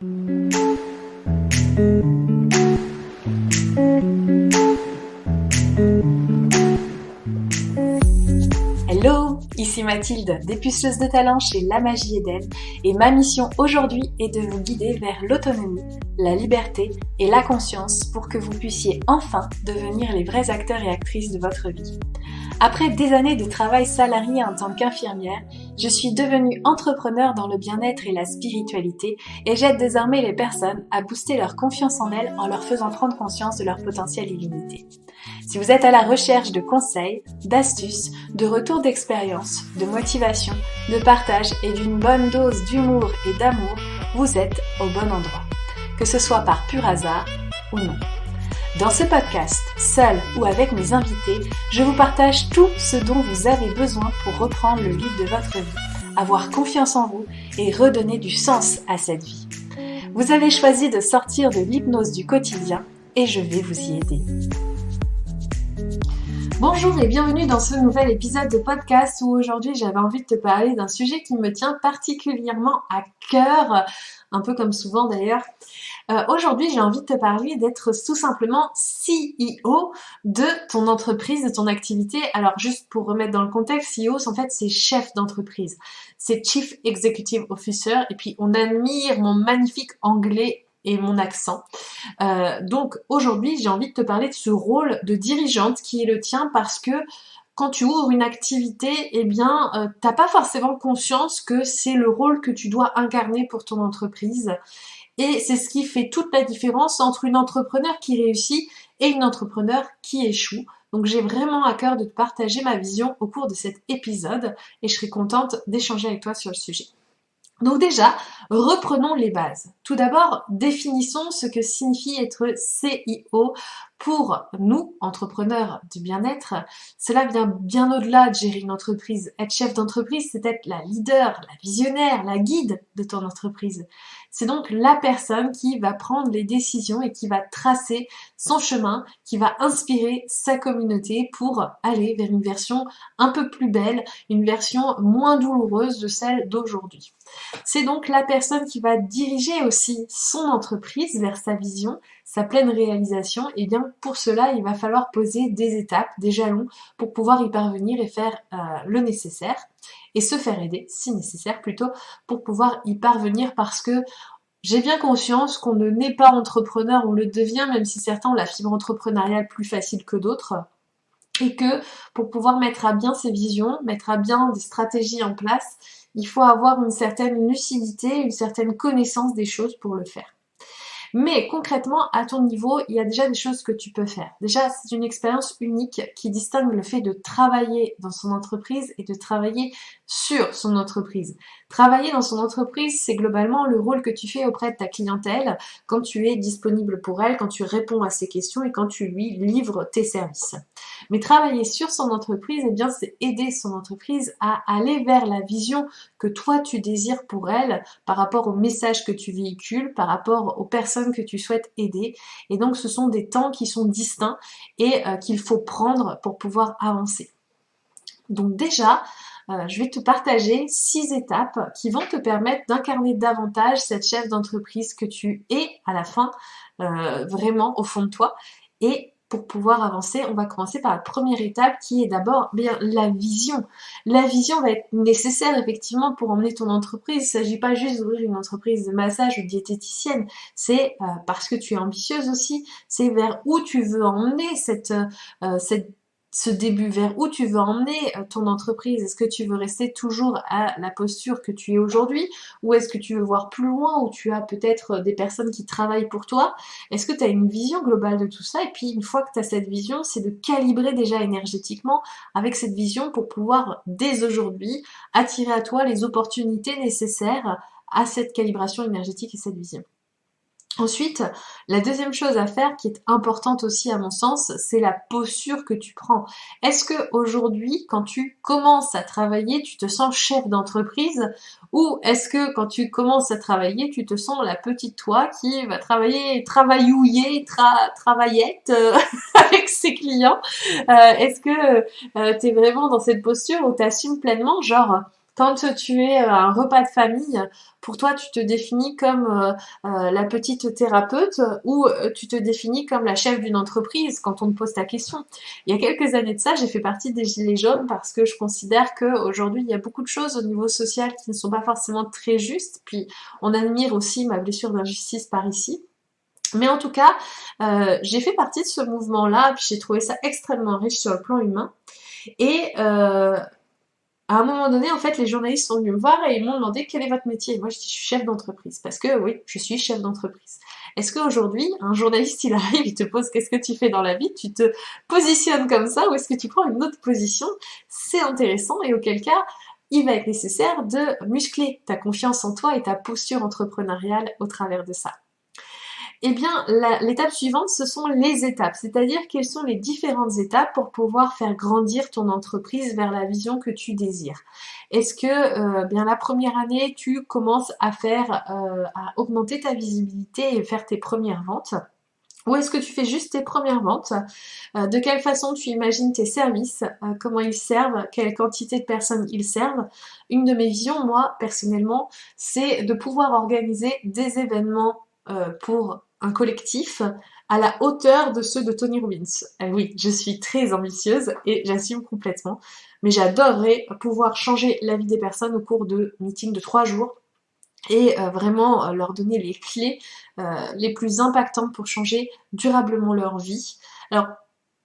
Hello, ici Mathilde, dépuceleuse de talent chez La Magie Eden, et ma mission aujourd'hui est de vous guider vers l'autonomie, la liberté et la conscience pour que vous puissiez enfin devenir les vrais acteurs et actrices de votre vie. Après des années de travail salarié en tant qu'infirmière, je suis devenue entrepreneur dans le bien-être et la spiritualité et j'aide désormais les personnes à booster leur confiance en elles en leur faisant prendre conscience de leur potentiel illimité. Si vous êtes à la recherche de conseils, d'astuces, de retours d'expérience, de motivation, de partage et d'une bonne dose d'humour et d'amour, vous êtes au bon endroit, que ce soit par pur hasard ou non. Dans ce podcast, seul ou avec mes invités, je vous partage tout ce dont vous avez besoin pour reprendre le lead de votre vie, avoir confiance en vous et redonner du sens à cette vie. Vous avez choisi de sortir de l'hypnose du quotidien et je vais vous y aider. Bonjour et bienvenue dans ce nouvel épisode de podcast où aujourd'hui j'avais envie de te parler d'un sujet qui me tient particulièrement à cœur, un peu comme souvent d'ailleurs. Aujourd'hui j'ai envie de te parler d'être tout simplement CEO de ton entreprise, de ton activité. Alors juste pour remettre dans le contexte, CEO en fait c'est chef d'entreprise, c'est Chief Executive Officer et puis on admire mon magnifique anglais et mon accent. Donc aujourd'hui, j'ai envie de te parler de ce rôle de dirigeante qui est le tien parce que quand tu ouvres une activité, t'as pas forcément conscience que c'est le rôle que tu dois incarner pour ton entreprise. Et c'est ce qui fait toute la différence entre une entrepreneur qui réussit et une entrepreneur qui échoue. Donc j'ai vraiment à cœur de te partager ma vision au cours de cet épisode et je serai contente d'échanger avec toi sur le sujet. Donc déjà, reprenons les bases. Tout d'abord, définissons ce que signifie être CIO pour nous, entrepreneurs du bien-être. Cela vient bien au-delà de gérer une entreprise. Être chef d'entreprise, c'est être la leader, la visionnaire, la guide de ton entreprise. C'est donc la personne qui va prendre les décisions et qui va tracer son chemin, qui va inspirer sa communauté pour aller vers une version un peu plus belle, une version moins douloureuse de celle d'aujourd'hui. C'est donc la personne qui va diriger aussi son entreprise vers sa vision, sa pleine réalisation. Et bien pour cela, il va falloir poser des étapes, des jalons pour pouvoir y parvenir et faire le nécessaire et se faire aider, si nécessaire plutôt, pour pouvoir y parvenir parce que j'ai bien conscience qu'on ne naît pas entrepreneur, on le devient, même si certains ont la fibre entrepreneuriale plus facile que d'autres. Et que pour pouvoir mettre à bien ses visions, mettre à bien des stratégies en place, il faut avoir une certaine lucidité, une certaine connaissance des choses pour le faire. Mais concrètement, à ton niveau, il y a déjà des choses que tu peux faire. Déjà, c'est une expérience unique qui distingue le fait de travailler dans son entreprise et de travailler sur son entreprise. Travailler dans son entreprise, c'est globalement le rôle que tu fais auprès de ta clientèle quand tu es disponible pour elle, quand tu réponds à ses questions et quand tu lui livres tes services. Mais travailler sur son entreprise, c'est aider son entreprise à aller vers la vision que toi tu désires pour elle par rapport au message que tu véhicules, par rapport aux personnes que tu souhaites aider. Et donc ce sont des temps qui sont distincts et qu'il faut prendre pour pouvoir avancer. Donc déjà, je vais te partager 6 étapes qui vont te permettre d'incarner davantage cette chef d'entreprise que tu es à la fin, vraiment au fond de toi. Et pour pouvoir avancer, on va commencer par la première étape qui est d'abord la vision. La vision va être nécessaire effectivement pour emmener ton entreprise. Il ne s'agit pas juste d'ouvrir une entreprise de massage ou de diététicienne. C'est parce que tu es ambitieuse aussi. C'est vers où tu veux emmener ce début, vers où tu veux emmener ton entreprise. Est-ce que tu veux rester toujours à la posture que tu es aujourd'hui ou est-ce que tu veux voir plus loin où tu as peut-être des personnes qui travaillent pour toi? Est-ce que tu as une vision globale de tout ça? Et puis une fois que tu as cette vision, c'est de calibrer déjà énergétiquement avec cette vision pour pouvoir dès aujourd'hui attirer à toi les opportunités nécessaires à cette calibration énergétique et cette vision. Ensuite, la deuxième chose à faire qui est importante aussi à mon sens, c'est la posture que tu prends. Est-ce que aujourd'hui, quand tu commences à travailler, tu te sens chef d'entreprise ou est-ce que quand tu commences à travailler, tu te sens la petite toi qui va travaillette avec ses clients? Est-ce que tu es vraiment dans cette posture où tu assumes pleinement, genre Quand tu es à un repas de famille, pour toi, tu te définis comme la petite thérapeute ou tu te définis comme la chef d'une entreprise quand on te pose ta question. Il y a quelques années de ça, j'ai fait partie des Gilets jaunes parce que je considère qu'aujourd'hui, il y a beaucoup de choses au niveau social qui ne sont pas forcément très justes. Puis, on admire aussi ma blessure d'injustice par ici. Mais en tout cas, j'ai fait partie de ce mouvement-là, puis j'ai trouvé ça extrêmement riche sur le plan humain. Et à un moment donné, en fait, les journalistes sont venus me voir et ils m'ont demandé quel est votre métier. Et moi, je dis, je suis chef d'entreprise. Parce que oui, je suis chef d'entreprise. Est-ce qu'aujourd'hui, un journaliste, il arrive, il te pose qu'est-ce que tu fais dans la vie, tu te positionnes comme ça, ou est-ce que tu prends une autre position? C'est intéressant, et auquel cas, il va être nécessaire de muscler ta confiance en toi et ta posture entrepreneuriale au travers de ça. Eh bien, l'étape suivante, ce sont les étapes, c'est-à-dire quelles sont les différentes étapes pour pouvoir faire grandir ton entreprise vers la vision que tu désires. Est-ce que bien la première année, tu commences à à augmenter ta visibilité et faire tes premières ventes? Ou est-ce que tu fais juste tes premières ventes? De quelle façon tu imagines tes services? Comment ils servent? Quelle quantité de personnes ils servent? Une de mes visions, moi, personnellement, c'est de pouvoir organiser des événements pour un collectif à la hauteur de ceux de Tony Robbins. Oui, je suis très ambitieuse et j'assume complètement, mais j'adorerais pouvoir changer la vie des personnes au cours de meetings de 3 jours et vraiment leur donner les clés les plus impactantes pour changer durablement leur vie. Alors,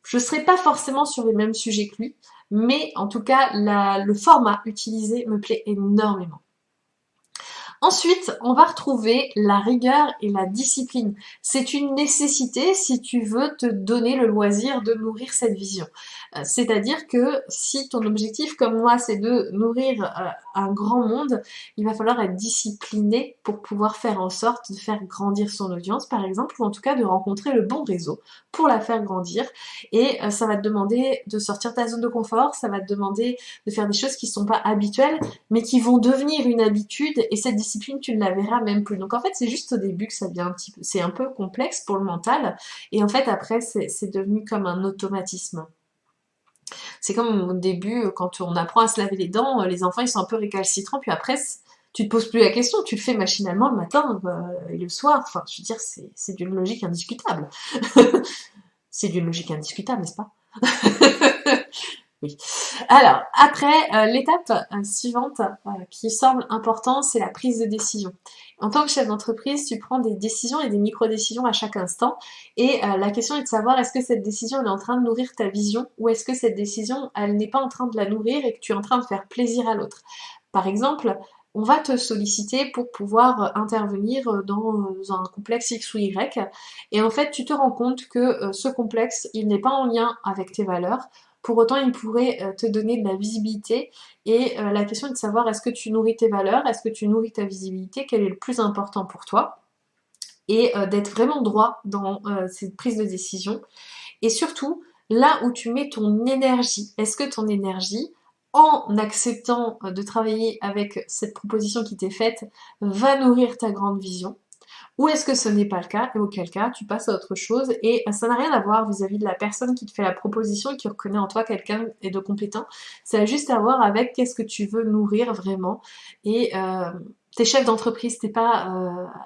je ne serai pas forcément sur les mêmes sujets que lui, mais en tout cas, le format utilisé me plaît énormément. Ensuite, on va retrouver la rigueur et la discipline. C'est une nécessité si tu veux te donner le loisir de nourrir cette vision. C'est-à-dire que si ton objectif, comme moi, c'est de nourrir un grand monde, il va falloir être discipliné pour pouvoir faire en sorte de faire grandir son audience, par exemple, ou en tout cas de rencontrer le bon réseau pour la faire grandir. Et ça va te demander de sortir de ta zone de confort, ça va te demander de faire des choses qui ne sont pas habituelles, mais qui vont devenir une habitude, et cette discipline, tu ne la verras même plus. Donc en fait, c'est juste au début que ça devient c'est un peu complexe pour le mental, et en fait après, c'est devenu comme un automatisme. C'est comme au début, quand on apprend à se laver les dents, les enfants ils sont un peu récalcitrants, puis après, tu te poses plus la question, tu le fais machinalement le matin et le soir. Enfin, je veux dire, c'est d'une logique indiscutable. C'est d'une logique indiscutable, n'est-ce pas? Oui. Alors, après, l'étape suivante qui semble importante, c'est la prise de décision. En tant que chef d'entreprise, tu prends des décisions et des micro-décisions à chaque instant. Et la question est de savoir est-ce que cette décision elle est en train de nourrir ta vision ou est-ce que cette décision, elle n'est pas en train de la nourrir et que tu es en train de faire plaisir à l'autre. Par exemple, on va te solliciter pour pouvoir intervenir dans un complexe X ou Y. Et en fait, tu te rends compte que ce complexe, il n'est pas en lien avec tes valeurs. Pour autant, il pourrait te donner de la visibilité et la question est de savoir est-ce que tu nourris tes valeurs, est-ce que tu nourris ta visibilité, quel est le plus important pour toi et d'être vraiment droit dans cette prise de décision et surtout là où tu mets ton énergie. Est-ce que ton énergie, en acceptant de travailler avec cette proposition qui t'est faite, va nourrir ta grande vision? Ou est-ce que ce n'est pas le cas et auquel cas tu passes à autre chose et ça n'a rien à voir vis-à-vis de la personne qui te fait la proposition et qui reconnaît en toi quelqu'un de compétent. Ça a juste à voir avec qu'est-ce que tu veux nourrir vraiment et t'es chef d'entreprise, t'es pas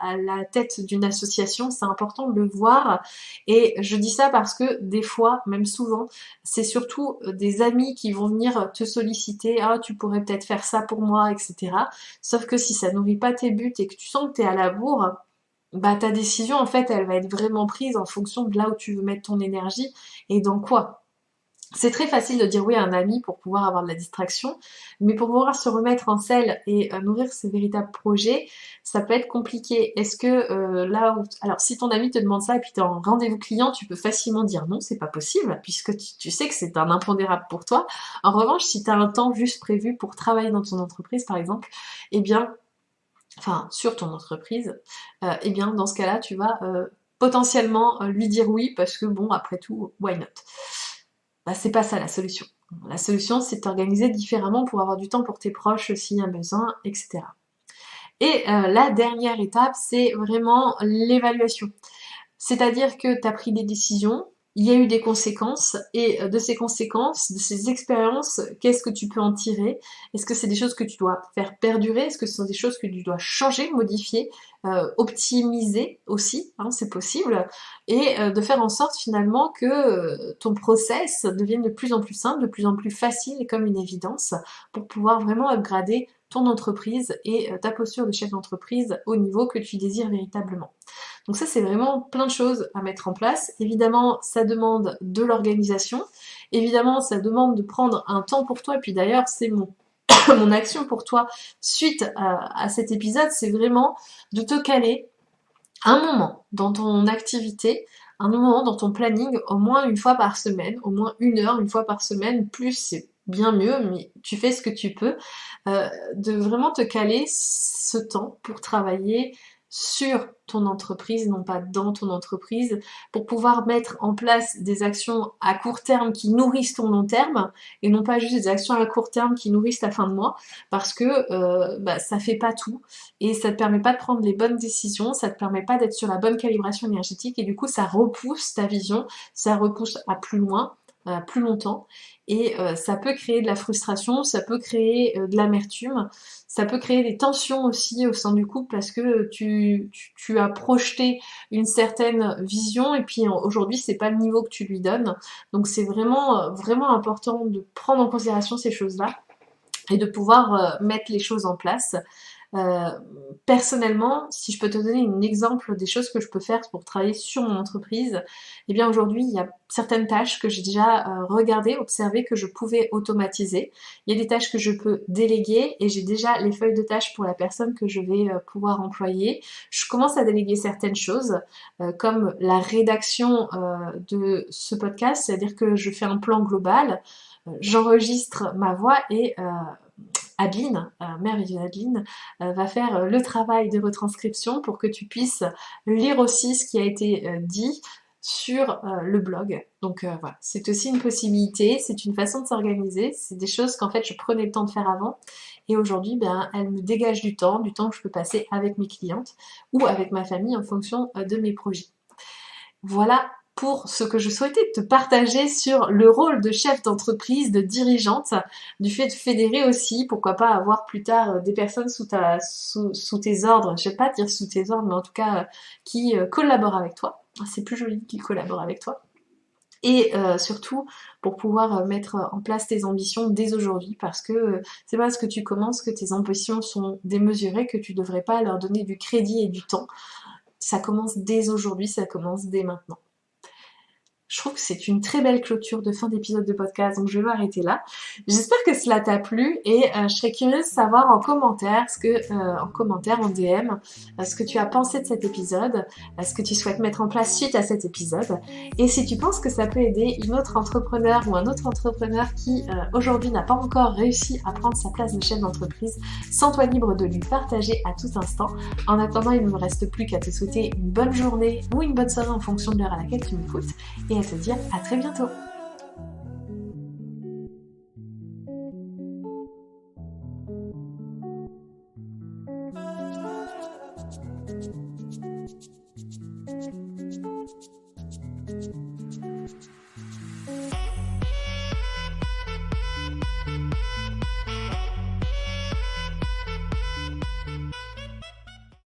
à la tête d'une association, c'est important de le voir et je dis ça parce que des fois, même souvent, c'est surtout des amis qui vont venir te solliciter, ah tu pourrais peut-être faire ça pour moi, etc. Sauf que si ça nourrit pas tes buts et que tu sens que t'es à la bourre, bah ta décision en fait elle va être vraiment prise en fonction de là où tu veux mettre ton énergie et dans quoi. C'est très facile de dire oui à un ami pour pouvoir avoir de la distraction, mais pour pouvoir se remettre en selle et nourrir ses véritables projets, ça peut être compliqué. Est-ce que alors si ton ami te demande ça et puis t'es en rendez-vous client, tu peux facilement dire non, c'est pas possible, puisque tu sais que c'est un impondérable pour toi. En revanche, si tu as un temps juste prévu pour travailler dans ton entreprise par exemple, eh bien enfin sur ton entreprise, eh bien dans ce cas-là, tu vas potentiellement lui dire oui parce que bon, après tout, why not? Bah, c'est pas ça la solution. La solution, c'est de t'organiser différemment pour avoir du temps pour tes proches s'il y a besoin, etc. Et la dernière étape, c'est vraiment l'évaluation. C'est-à-dire que tu as pris des décisions, il y a eu des conséquences, et de ces conséquences, de ces expériences, qu'est-ce que tu peux en tirer? Est-ce que c'est des choses que tu dois faire perdurer? Est-ce que ce sont des choses que tu dois changer, modifier, optimiser aussi, hein, c'est possible, et de faire en sorte finalement que ton process devienne de plus en plus simple, de plus en plus facile et comme une évidence pour pouvoir vraiment upgrader ton entreprise et ta posture de chef d'entreprise au niveau que tu désires véritablement. Donc ça, c'est vraiment plein de choses à mettre en place. Évidemment, ça demande de l'organisation. Évidemment, ça demande de prendre un temps pour toi. Et puis d'ailleurs, c'est mon action pour toi suite à cet épisode, c'est vraiment de te caler un moment dans ton activité, un moment dans ton planning, au moins une fois par semaine, au moins 1 heure, une fois par semaine, plus c'est bien mieux, mais tu fais ce que tu peux, de vraiment te caler ce temps pour travailler sur ton entreprise, non pas dans ton entreprise, pour pouvoir mettre en place des actions à court terme qui nourrissent ton long terme, et non pas juste des actions à court terme qui nourrissent ta fin de mois, parce que ça fait pas tout, et ça te permet pas de prendre les bonnes décisions, ça te permet pas d'être sur la bonne calibration énergétique, et du coup ça repousse ta vision, ça repousse à plus loin, à plus longtemps, et ça peut créer de la frustration, ça peut créer de l'amertume, ça peut créer des tensions aussi au sein du couple parce que tu as projeté une certaine vision et puis aujourd'hui c'est pas le niveau que tu lui donnes. Donc c'est vraiment vraiment important de prendre en considération ces choses-là et de pouvoir mettre les choses en place. Personnellement, si je peux te donner un exemple des choses que je peux faire pour travailler sur mon entreprise, eh bien aujourd'hui il y a certaines tâches que j'ai déjà regardées, observées, que je pouvais automatiser. Il y a des tâches que je peux déléguer et j'ai déjà les feuilles de tâches pour la personne que je vais pouvoir employer. Je commence à déléguer certaines choses comme la rédaction de ce podcast, c'est-à-dire que je fais un plan global, j'enregistre ma voix et Adeline, merveilleuse Adeline, va faire le travail de retranscription pour que tu puisses lire aussi ce qui a été dit sur le blog. Donc voilà, c'est aussi une possibilité, c'est une façon de s'organiser, c'est des choses qu'en fait je prenais le temps de faire avant et aujourd'hui elles me dégagent du temps que je peux passer avec mes clientes ou avec ma famille en fonction de mes projets. Voilà pour ce que je souhaitais te partager sur le rôle de chef d'entreprise, de dirigeante, du fait de fédérer aussi, pourquoi pas avoir plus tard des personnes sous tes ordres, je vais pas dire sous tes ordres, mais en tout cas qui collaborent avec toi. C'est plus joli qu'ils collaborent avec toi. Et surtout pour pouvoir mettre en place tes ambitions dès aujourd'hui, parce que c'est parce que tu commences que tes ambitions sont démesurées, que tu devrais pas leur donner du crédit et du temps. Ça commence dès aujourd'hui, ça commence dès maintenant. Je trouve que c'est une très belle clôture de fin d'épisode de podcast, donc je vais m'arrêter là. J'espère que cela t'a plu et je serais curieuse de savoir en commentaire, en DM, ce que tu as pensé de cet épisode, ce que tu souhaites mettre en place suite à cet épisode. Et si tu penses que ça peut aider une autre entrepreneur ou un autre entrepreneur qui aujourd'hui n'a pas encore réussi à prendre sa place de chef d'entreprise, sens-toi libre de lui partager à tout instant. En attendant, il ne me reste plus qu'à te souhaiter une bonne journée ou une bonne soirée en fonction de l'heure à laquelle tu m'écoutes. Et à te dire à très bientôt.